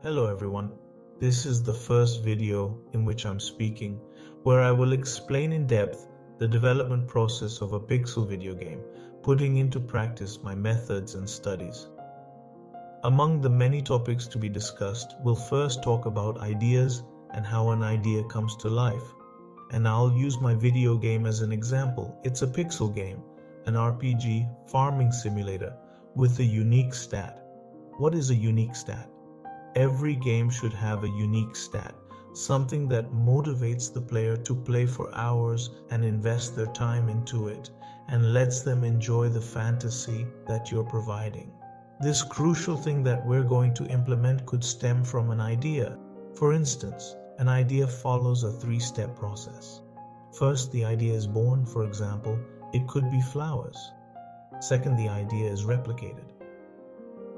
Hello everyone, this is the first video in which I'm speaking, where I will explain in depth the development process of a pixel video game, putting into practice my methods and studies. Among the many topics to be discussed, we'll first talk about ideas and how an idea comes to life. And I'll use my video game as an example. It's a pixel game, an RPG farming simulator with a unique stat. What is a unique stat? Every game should have a unique stat, something that motivates the player to play for hours and invest their time into it, and lets them enjoy the fantasy that you're providing. This crucial thing that we're going to implement could stem from an idea. For instance, an idea follows a three-step process. First, the idea is born. For example, it could be flowers. Second, the idea is replicated.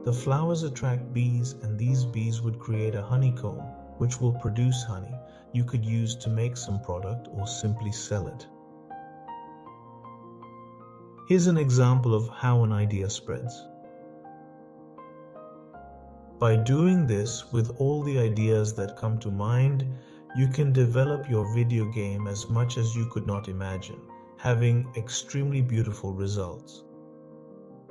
The flowers attract bees, and these bees would create a honeycomb, which will produce honey you could use to make some product or simply sell it. Here's an example of how an idea spreads. By doing this with all the ideas that come to mind, you can develop your video game as much as you could not imagine, having extremely beautiful results.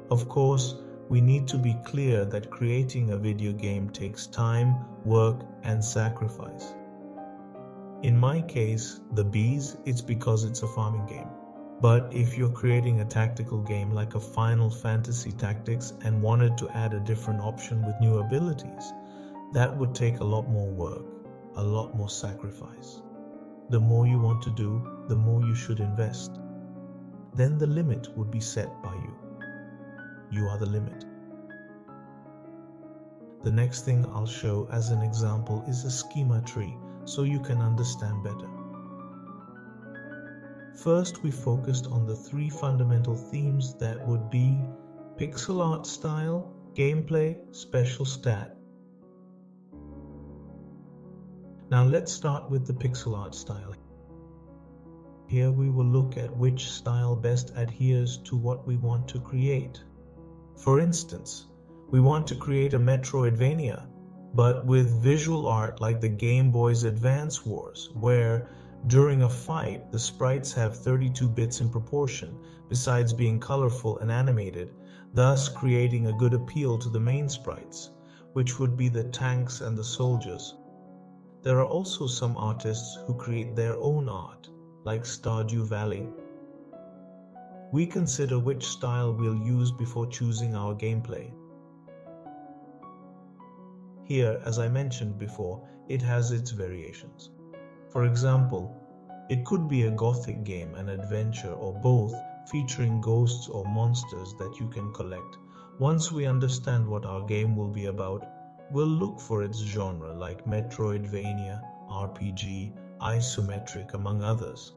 Of course, we need to be clear that creating a video game takes time, work, and sacrifice. In my case, the bees, it's because it's a farming game. But if you're creating a tactical game like a Final Fantasy Tactics and wanted to add a different option with new abilities, that would take a lot more work, a lot more sacrifice. The more you want to do, the more you should invest. Then the limit would be set by you. You are the limit. The next thing I'll show as an example is a schema tree, so you can understand better. First, we focused on the three fundamental themes that would be pixel art style, gameplay, special stat. Now let's start with the pixel art style. Here we will look at which style best adheres to what we want to create. For instance, we want to create a Metroidvania, but with visual art like the Game Boy's Advance Wars, where during a fight, the sprites have 32 bits in proportion, besides being colorful and animated, thus creating a good appeal to the main sprites, which would be the tanks and the soldiers. There are also some artists who create their own art, like Stardew Valley. We consider which style we'll use before choosing our gameplay. Here, as I mentioned before, it has its variations. For example, it could be a gothic game, an adventure, or both, featuring ghosts or monsters that you can collect. Once we understand what our game will be about, we'll look for its genre like Metroidvania, RPG, isometric, among others.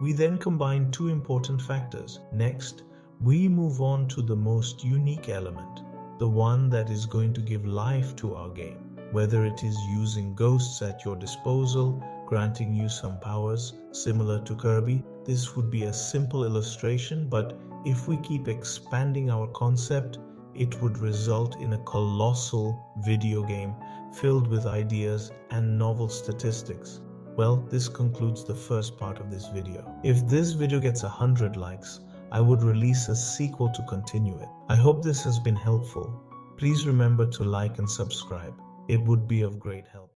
We then combine two important factors. Next, we move on to the most unique element, the one that is going to give life to our game, whether it is using ghosts at your disposal, granting you some powers similar to Kirby. This would be a simple illustration, but if we keep expanding our concept, it would result in a colossal video game filled with ideas and novel statistics. Well, this concludes the first part of this video. If this video gets 100 likes, I would release a sequel to continue it. I hope this has been helpful. Please remember to like and subscribe. It would be of great help.